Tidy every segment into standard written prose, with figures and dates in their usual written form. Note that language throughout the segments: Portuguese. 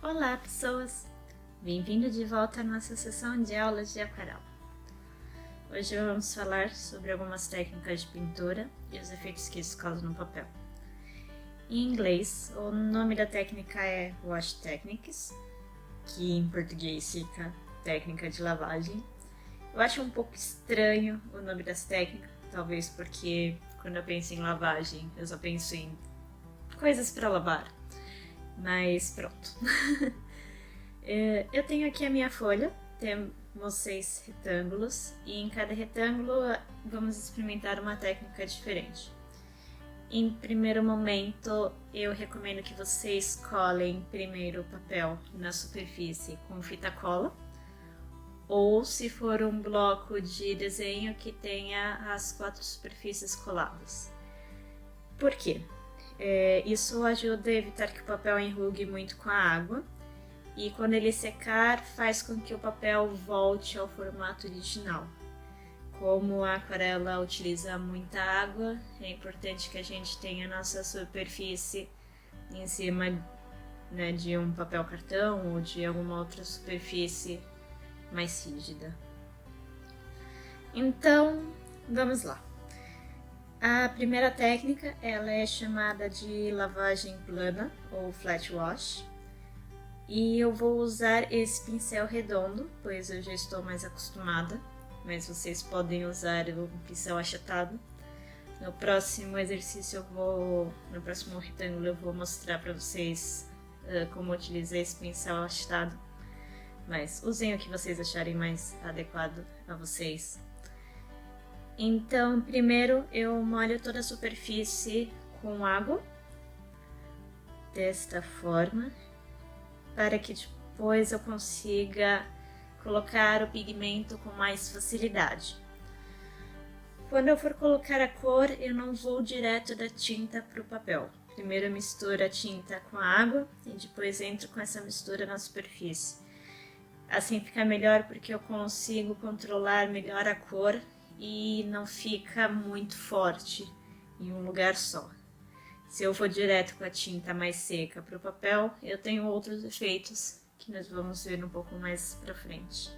Olá, pessoas! Bem-vindo de volta à nossa sessão de aulas de aquarela. Hoje vamos falar sobre algumas técnicas de pintura e os efeitos que isso causa no papel. Em inglês, o nome da técnica é Wash Techniques, que em português fica técnica de lavagem. Eu acho um pouco estranho o nome dessa técnica, talvez porque quando eu penso em lavagem, eu só penso em coisas para lavar. Mas pronto. Eu tenho aqui a minha folha, temos 6 retângulos e em cada retângulo vamos experimentar uma técnica diferente. Em primeiro momento, eu recomendo que vocês colhem primeiro o papel na superfície com fita cola, ou se for um bloco de desenho que tenha as 4 superfícies coladas. Por quê? Isso ajuda a evitar que o papel enrugue muito com a água e quando ele secar faz com que o papel volte ao formato original. Como a aquarela utiliza muita água, é importante que a gente tenha a nossa superfície em cima, né, de um papel cartão ou de alguma outra superfície mais rígida. Então, vamos lá. A primeira técnica ela é chamada de lavagem plana ou flat wash e eu vou usar esse pincel redondo, pois eu já estou mais acostumada, mas vocês podem usar o pincel achatado. No próximo exercício no próximo retângulo eu vou mostrar para vocês como utilizar esse pincel achatado, mas usem o que vocês acharem mais adequado a vocês. Então, primeiro eu molho toda a superfície com água, desta forma, para que depois eu consiga colocar o pigmento com mais facilidade. Quando eu for colocar a cor, eu não vou direto da tinta para o papel. Primeiro eu misturo a tinta com a água e depois entro com essa mistura na superfície. Assim fica melhor porque eu consigo controlar melhor a cor e não fica muito forte em um lugar só. Se eu for direto com a tinta mais seca para o papel, eu tenho outros efeitos que nós vamos ver um pouco mais para frente.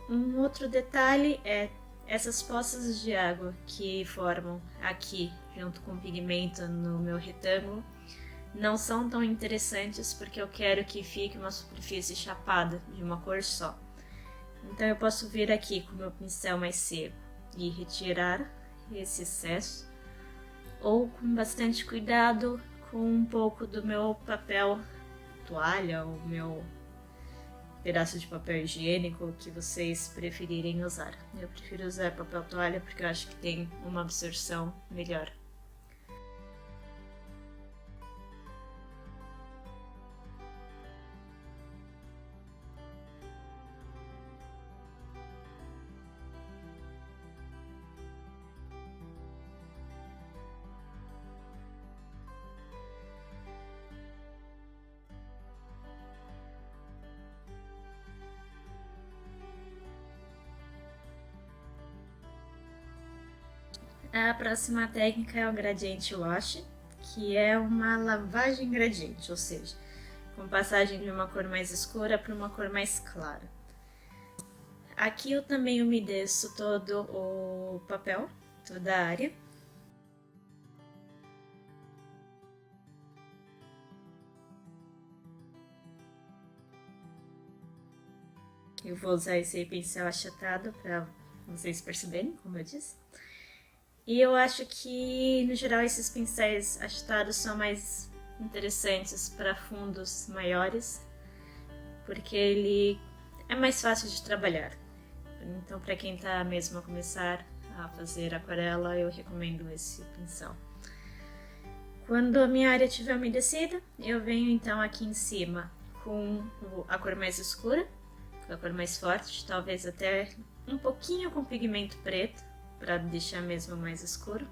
Um outro detalhe é essas poças de água que formam aqui junto com o pigmento no meu retângulo não são tão interessantes porque eu quero que fique uma superfície chapada de uma cor só. Então eu posso vir aqui com o meu pincel mais seco e retirar esse excesso, ou com bastante cuidado com um pouco do meu papel toalha ou meu pedaço de papel higiênico que vocês preferirem usar. Eu prefiro usar papel toalha porque eu acho que tem uma absorção melhor. A próxima técnica é o Gradient Wash, que é uma lavagem gradiente, ou seja, com passagem de uma cor mais escura para uma cor mais clara. Aqui eu também umedeço todo o papel, toda a área. Eu vou usar esse pincel achatado para vocês perceberem, como eu disse. E eu acho que, no geral, esses pincéis achatados são mais interessantes para fundos maiores, porque ele é mais fácil de trabalhar. Então, para quem está mesmo a começar a fazer aquarela, eu recomendo esse pincel. Quando a minha área estiver umedecida, eu venho então aqui em cima com a cor mais escura, a cor mais forte, talvez até um pouquinho com pigmento preto, para deixar mesmo mais escuro.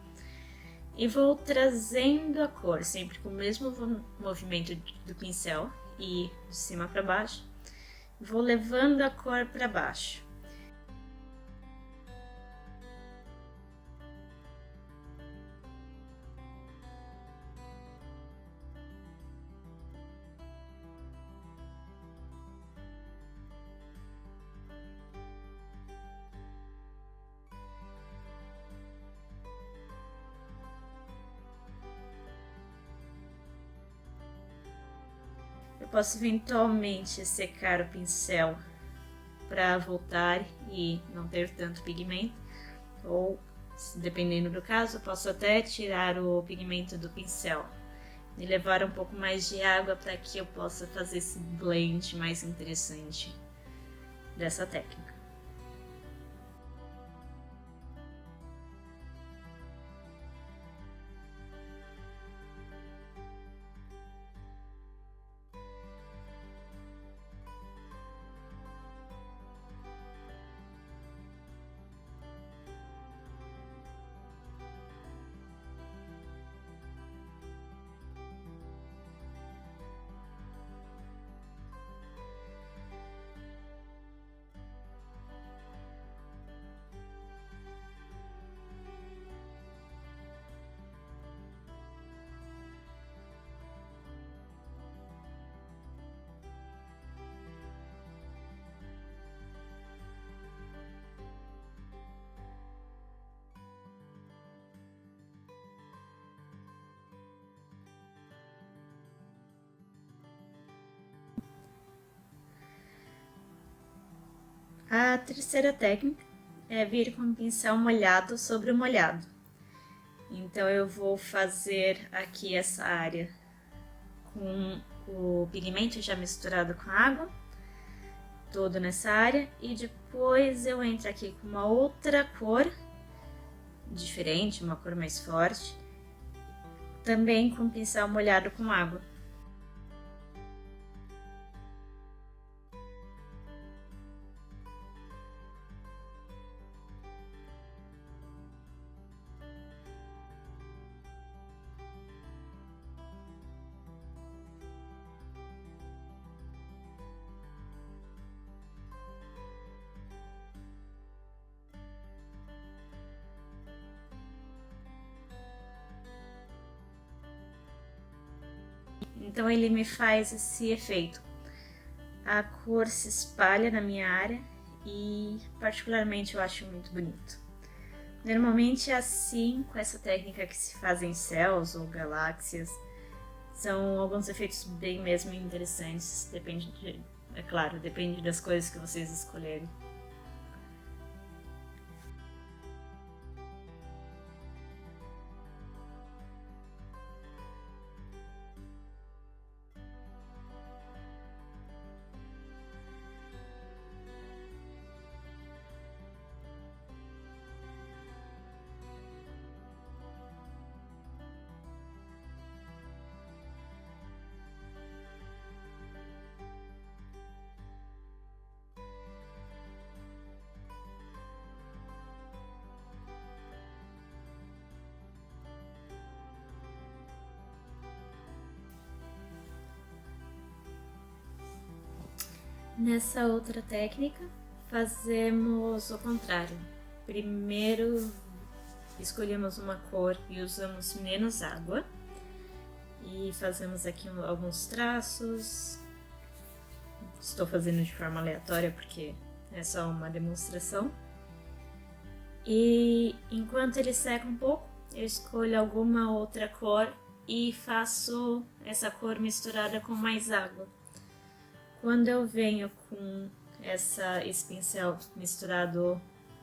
E vou trazendo a cor, sempre com o mesmo movimento do pincel, e de cima para baixo. Vou levando a cor para baixo. Eu posso eventualmente secar o pincel para voltar e não ter tanto pigmento, ou, dependendo do caso, eu posso até tirar o pigmento do pincel e levar um pouco mais de água para que eu possa fazer esse blend mais interessante dessa técnica. A terceira técnica é vir com o pincel molhado sobre o molhado. Então eu vou fazer aqui essa área com o pigmento já misturado com a água, todo nessa área, e depois eu entro aqui com uma outra cor diferente, uma cor mais forte, também com o pincel molhado com água. Então ele me faz esse efeito. A cor se espalha na minha área e particularmente eu acho muito bonito. Normalmente é assim, com essa técnica que se fazem céus ou galáxias. São alguns efeitos bem mesmo interessantes, é claro, depende das coisas que vocês escolherem. Nessa outra técnica, fazemos o contrário. Primeiro escolhemos uma cor e usamos menos água. E fazemos aqui alguns traços. Estou fazendo de forma aleatória porque é só uma demonstração. E enquanto ele seca um pouco, eu escolho alguma outra cor e faço essa cor misturada com mais água. Quando eu venho com esse pincel misturado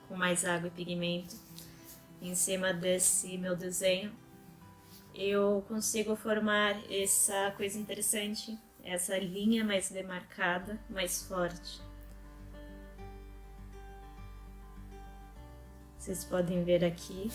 com mais água e pigmento em cima desse meu desenho, eu consigo formar essa coisa interessante, essa linha mais demarcada, mais forte. Vocês podem ver aqui.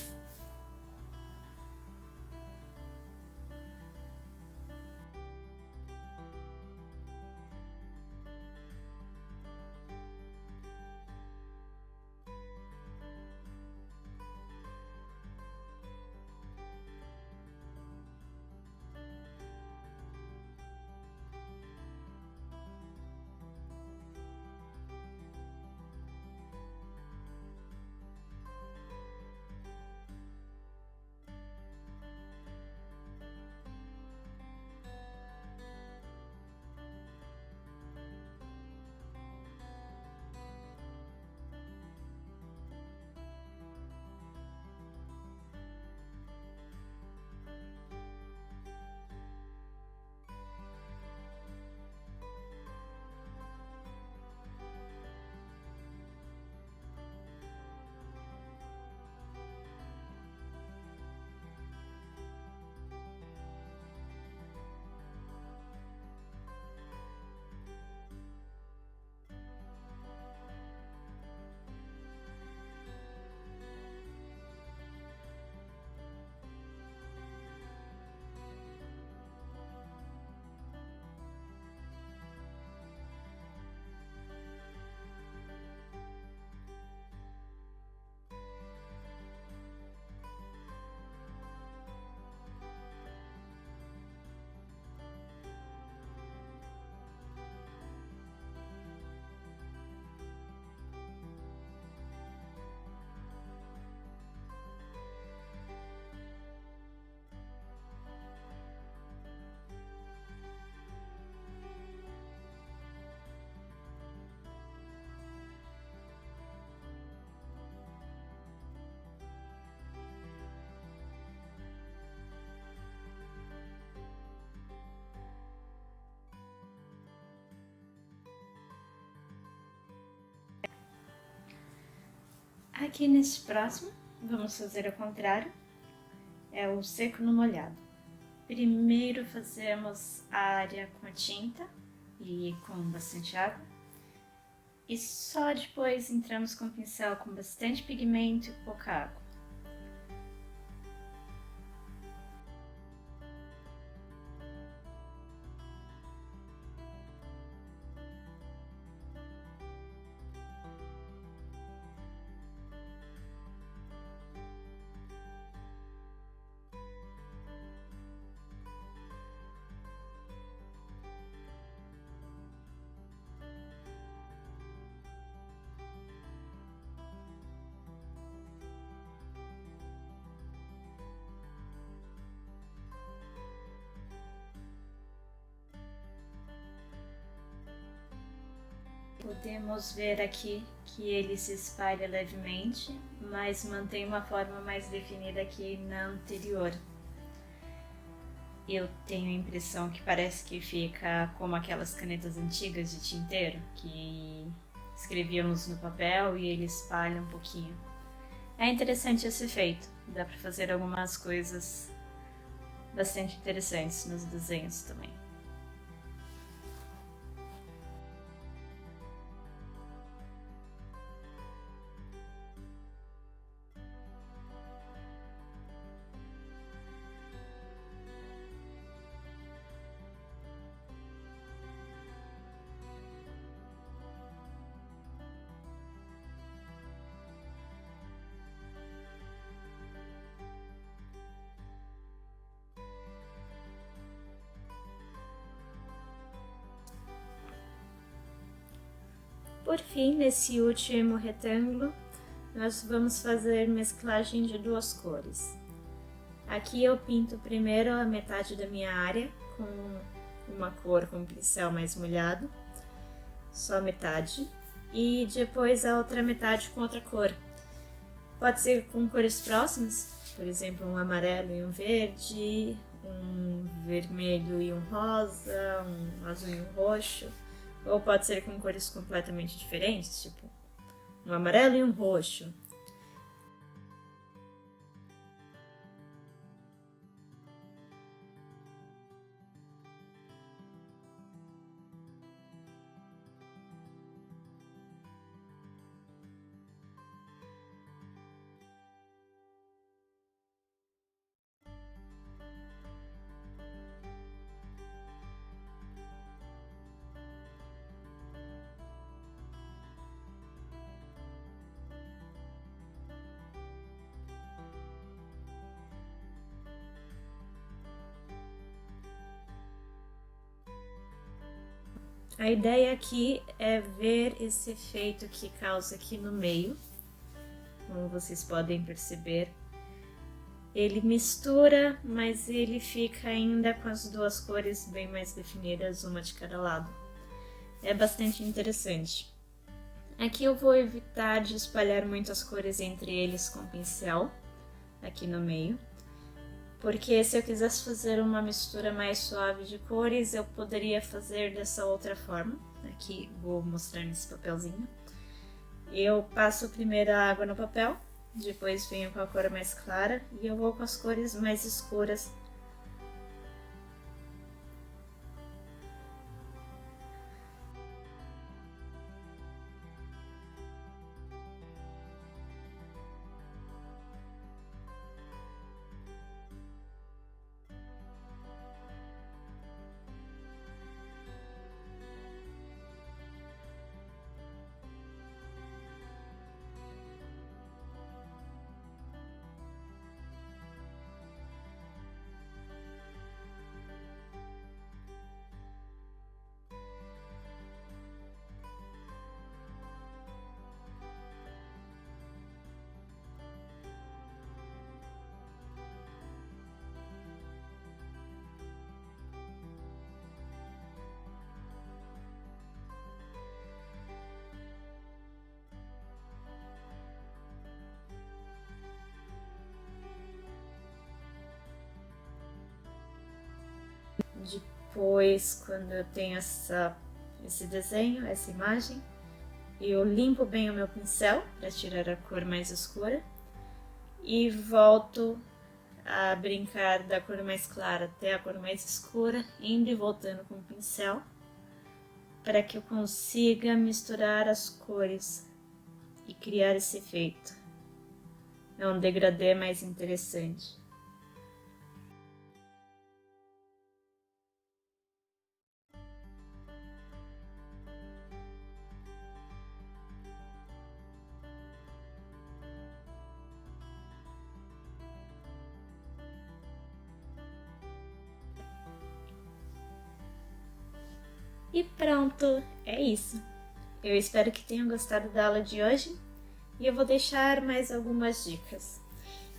Aqui nesse próximo, vamos fazer o contrário, é o seco no molhado. Primeiro fazemos a área com a tinta e com bastante água, e só depois entramos com o pincel com bastante pigmento e pouca água. Podemos ver aqui que ele se espalha levemente, mas mantém uma forma mais definida aqui na anterior. Eu tenho a impressão que parece que fica como aquelas canetas antigas de tinteiro, que escrevíamos no papel e ele espalha um pouquinho. É interessante esse efeito, dá para fazer algumas coisas bastante interessantes nos desenhos também. Por fim, nesse último retângulo, nós vamos fazer mesclagem de duas cores. Aqui eu pinto primeiro a metade da minha área com uma cor com um pincel mais molhado, só metade, e depois a outra metade com outra cor. Pode ser com cores próximas, por exemplo, um amarelo e um verde, um vermelho e um rosa, um azul e um roxo, ou pode ser com cores completamente diferentes, tipo um amarelo e um roxo. A ideia aqui é ver esse efeito que causa aqui no meio, como vocês podem perceber. Ele mistura, mas ele fica ainda com as duas cores bem mais definidas, uma de cada lado. É bastante interessante. Aqui eu vou evitar de espalhar muitas cores entre eles com pincel, aqui no meio. Porque se eu quisesse fazer uma mistura mais suave de cores, eu poderia fazer dessa outra forma. Aqui vou mostrar nesse papelzinho. Eu passo primeiro a água no papel, depois venho com a cor mais clara e eu vou com as cores mais escuras. Depois, quando eu tenho esse desenho, essa imagem, eu limpo bem o meu pincel para tirar a cor mais escura e volto a brincar da cor mais clara até a cor mais escura, indo e voltando com o pincel para que eu consiga misturar as cores e criar esse efeito. É um degradê mais interessante. E pronto, é isso. Eu espero que tenham gostado da aula de hoje e eu vou deixar mais algumas dicas.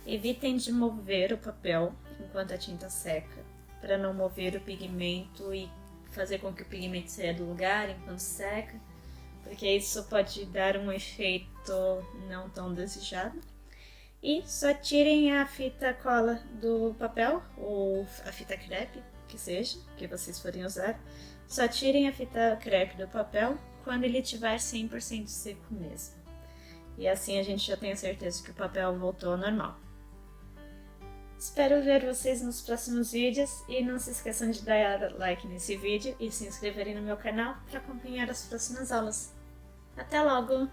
Evitem de mover o papel enquanto a tinta seca, para não mover o pigmento e fazer com que o pigmento saia do lugar enquanto seca, porque isso pode dar um efeito não tão desejado. E só tirem a fita cola do papel, ou a fita crepe, que seja, que vocês forem usar. Só tirem a fita crepe do papel quando ele estiver 100% seco mesmo. E assim a gente já tem a certeza que o papel voltou ao normal. Espero ver vocês nos próximos vídeos e não se esqueçam de dar like nesse vídeo e se inscreverem no meu canal para acompanhar as próximas aulas. Até logo!